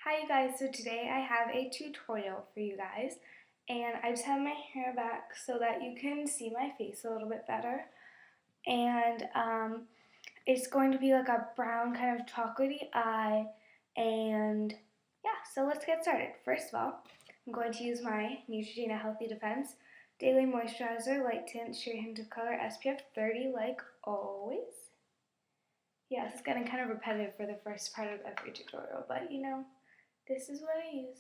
Hi you guys, so today I have a tutorial for you guys and I just have my hair back so that you can see my face a little bit better and it's going to be like a brown kind of chocolatey eye and yeah, so let's get started. First of all, I'm going to use my Neutrogena Healthy Defense Daily Moisturizer Light Tint Sheer Hint of Color SPF 30 like always. Yeah, this is getting kind of repetitive for the first part of every tutorial, but you know, this is what I use.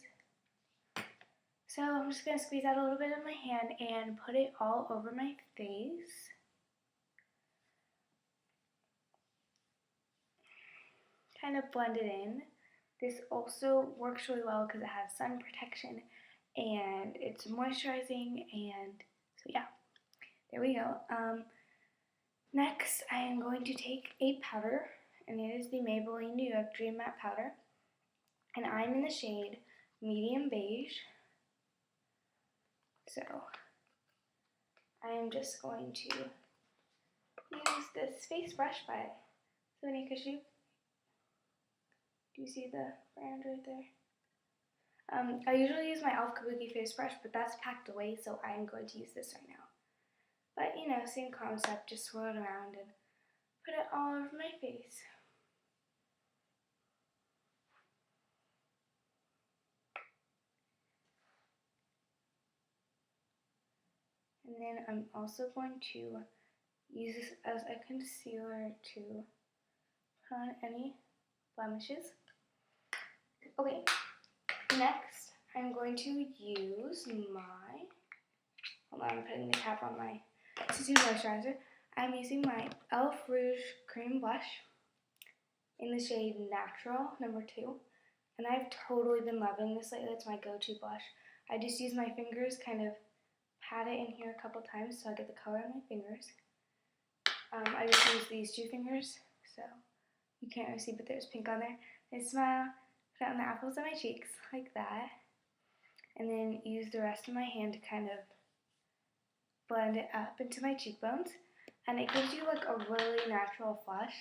So I'm just going to squeeze out a little bit of my hand and put it all over my face. Kind of blend it in. This also works really well because it has sun protection and it's moisturizing, and so yeah, there we go. Next I am going to take a powder, and it is the Maybelline New York Dream Matte Powder, and I'm in the shade Medium Beige. So I am just going to use this face brush by Sony Kashu. Do you see the brand right there? I usually use my e.l.f. Kabuki face brush, but that's packed away, so I am going to use this right now. But you know, same concept, just swirl it around and put it all over my face. And then I'm also going to use this as a concealer to put on any blemishes. Okay, next I'm going to use my, hold on, I'm putting the cap on my CC moisturizer. I'm using my e.l.f. Rouge Cream Blush in the shade Natural, number 2. And I've totally been loving this lately. It's my go-to blush. I just use my fingers, kind of pat it in here a couple times so I get the color on my fingers. I just use these 2 fingers, so you can't really see, but there's pink on there. I smile, put it on the apples of my cheeks, like that. And then use the rest of my hand to kind of blend it up into my cheekbones. And it gives you like a really natural flush.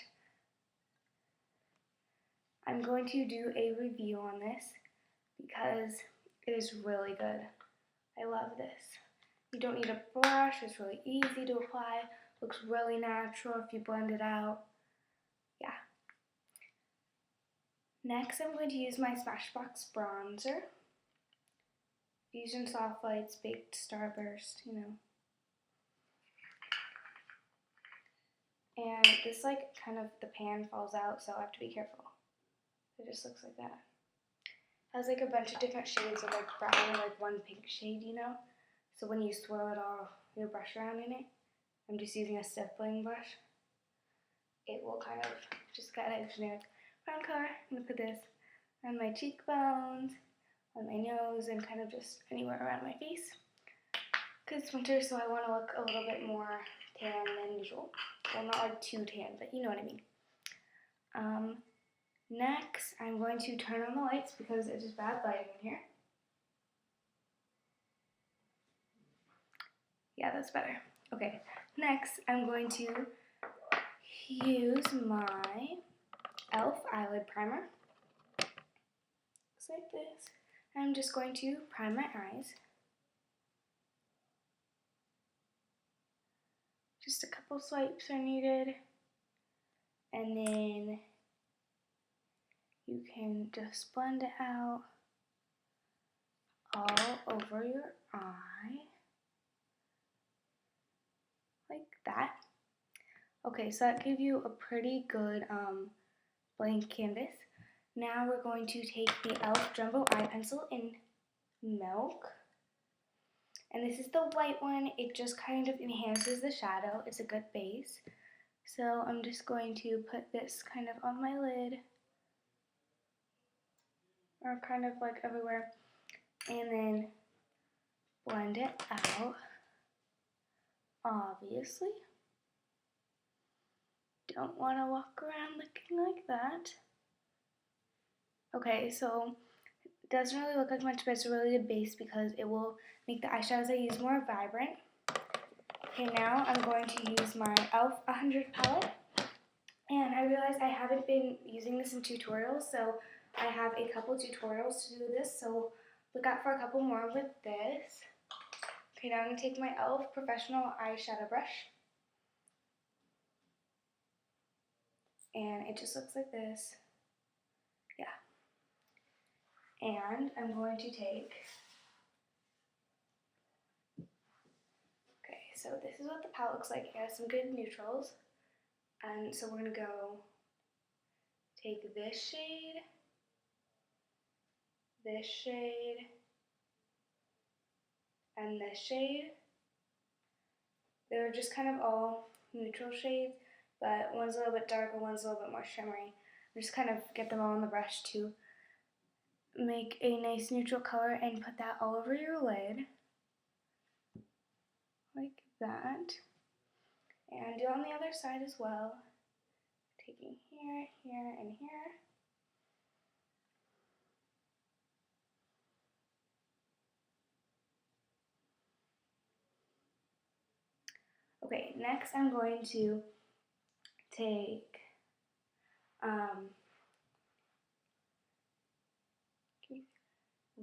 I'm going to do a review on this because it is really good. I love this. You don't need a brush, it's really easy to apply, looks really natural if you blend it out. Yeah. Next I'm going to use my Smashbox bronzer. Fusion Soft Lights Baked Starburst, you know. And this like kind of, the pan falls out, so I have to be careful. It just looks like that. It has like a bunch of different shades of like brown and like one pink shade, you know? So when you swirl it all, your brush around in it, I'm just using a stippling brush. It will kind of just get a generic brown color. I'm going to put this on my cheekbones, on my nose, and kind of just anywhere around my face. Because it's winter, so I want to look a little bit more tan than usual. Well, not like too tan, but you know what I mean. Next, I'm going to turn on the lights because it's just bad lighting in here. Yeah, that's better. Okay, next I'm going to use my e.l.f. eyelid primer. Looks like this. I'm just going to prime my eyes. Just a couple swipes are needed. And then you can just blend it out all over your eye. Like that. Okay, so that gave you a pretty good blank canvas. Now we're going to take the e.l.f. Jumbo Eye Pencil in Milk. And this is the white one. It just kind of enhances the shadow. It's a good base. So I'm just going to put this kind of on my lid, or kind of like everywhere, and then blend it out. Obviously, don't want to walk around looking like that. Okay, so it doesn't really look like much, but it's a really good base because it will make the eyeshadows I use more vibrant. Okay, now I'm going to use my e.l.f. 100 palette. And I realized I haven't been using this in tutorials, so I have a couple tutorials to do this, so look out for a couple more with this. Okay, now I'm going to take my e.l.f. Professional Eyeshadow Brush. And it just looks like this. Yeah. And I'm going to take, okay, so this is what the palette looks like. It has some good neutrals. And so we're going to go take this shade, and this shade. They're just kind of all neutral shades, but one's a little bit darker, one's a little bit more shimmery. Just kind of get them all on the brush to make a nice neutral color and put that all over your lid, like that. And do it on the other side as well, taking here, here, and here. Okay, next I'm going to take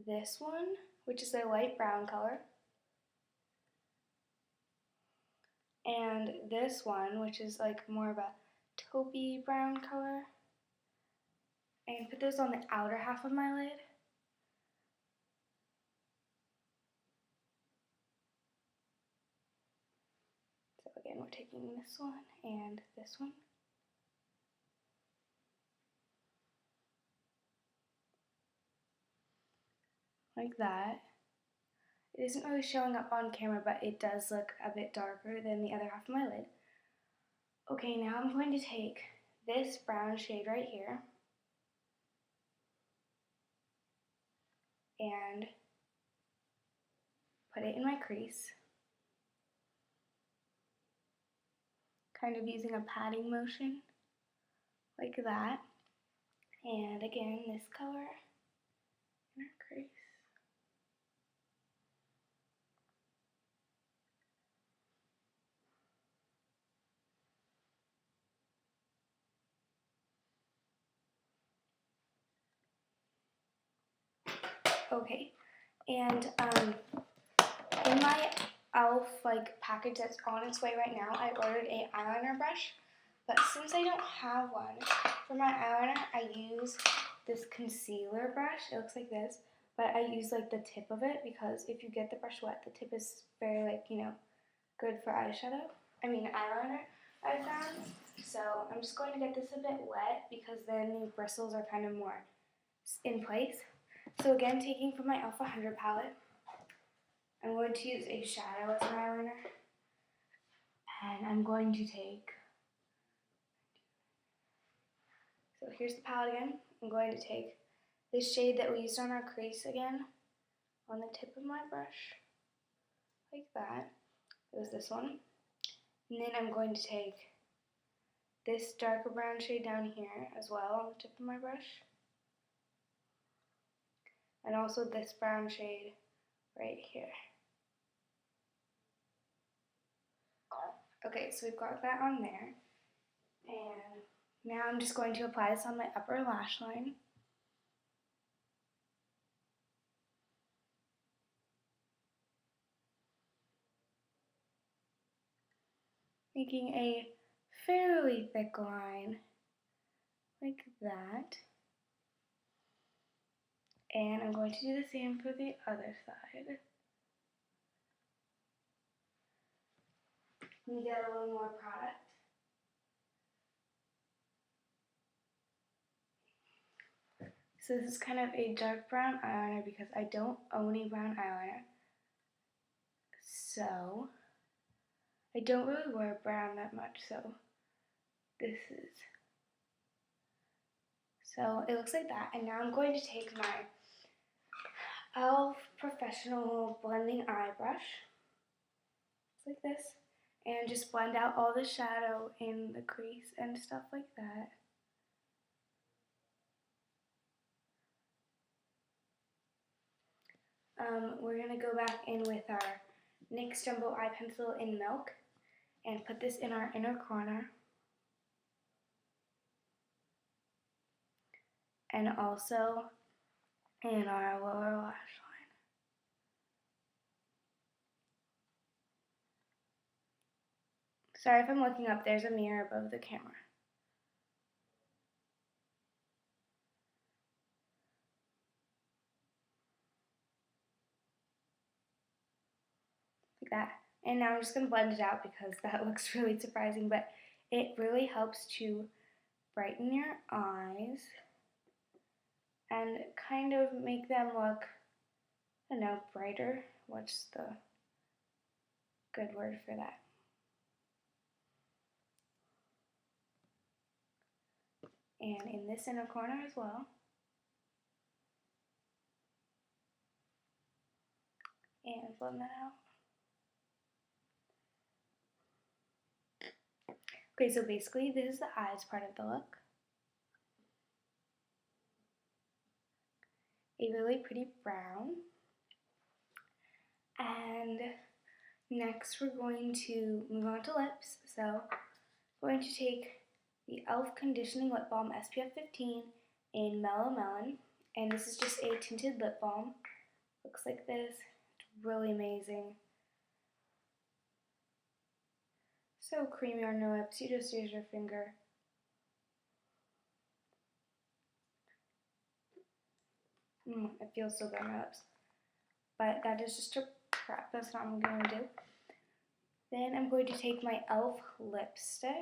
this one, which is a light brown color, and this one, which is like more of a taupey brown color, and put those on the outer half of my lid. So again, we're taking this one and this one. Like that. It isn't really showing up on camera, but it does look a bit darker than the other half of my lid. Okay, now I'm going to take this brown shade right here and put it in my crease, kind of using a patting motion, like that. And again, this color in our crease. Okay, and in my e.l.f. package that's on its way right now, I ordered a eyeliner brush, but since I don't have one for my eyeliner, I use this concealer brush. It looks like this, but I use like the tip of it because if you get the brush wet, the tip is very good for eyeshadow. I mean eyeliner, I found. So I'm just going to get this a bit wet because then the bristles are kind of more in place. So again, taking from my e.l.f. 100 palette, I'm going to use a shadow as an eyeliner. And I'm going to take, so here's the palette again. I'm going to take this shade that we used on our crease again on the tip of my brush, like that. It was this one. And then I'm going to take this darker brown shade down here as well on the tip of my brush. And also this brown shade right here. Okay, so we've got that on there. And now I'm just going to apply this on my upper lash line. Making a fairly thick line, like that. And I'm going to do the same for the other side. Let me get a little more product. So this is kind of a dark brown eyeliner because I don't own a brown eyeliner. So I don't really wear brown that much, so this is. So it looks like that, and now I'm going to take my e.l.f. Professional Blending Eye Brush, like this, and just blend out all the shadow in the crease and stuff like that. We're going to go back in with our NYX Jumbo Eye Pencil in Milk and put this in our inner corner. and also in our lower lash line. Sorry if I'm looking up, there's a mirror above the camera. Like that. And now I'm just going to blend it out because that looks really surprising, but it really helps to brighten your eyes and kind of make them look, I don't know, brighter. What's the good word for that? And in this inner corner as well. And blend that out. Okay, so basically this is the eyes part of the look. A really pretty brown. And next we're going to move on to lips. So we're going to take the e.l.f. Conditioning Lip Balm SPF 15 in Mellow Melon. And this is just a tinted lip balm. Looks like this. It's really amazing. So creamy on your lips. You just use your finger. It feels so good on my lips. But that is just a prep. That's not what I'm going to do. Then I'm going to take my e.l.f. lipstick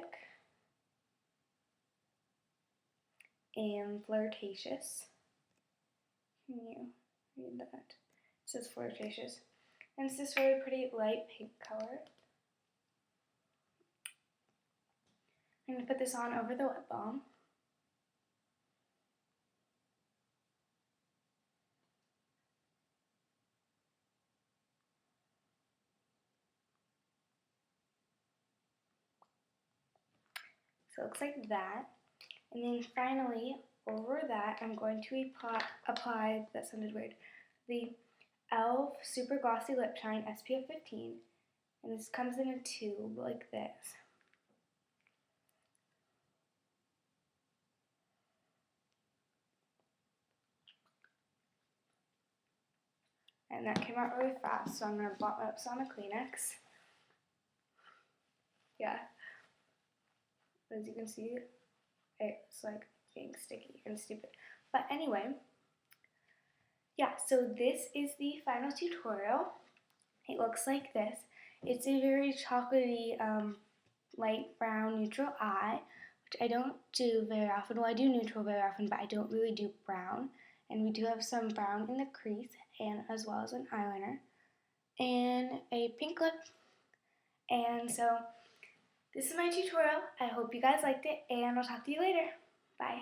in Flirtatious. Can you read that? It says Flirtatious. And it's this really pretty light pink color. I'm going to put this on over the lip balm. So it looks like that. And then finally, over that, I'm going to apply, that sounded weird, the e.l.f. Super Glossy Lip Shine SPF 15. And this comes in a tube like this. And that came out really fast, so I'm going to blot my lips on a Kleenex. Yeah. As you can see, it's like being sticky and stupid. But anyway, yeah, so this is the final tutorial. It looks like this. It's a very chocolatey, light brown neutral eye, which I don't do very often. Well, I do neutral very often, but I don't really do brown. And we do have some brown in the crease, and as well as an eyeliner, and a pink lip. And so this is my tutorial. I hope you guys liked it, and I'll talk to you later. Bye.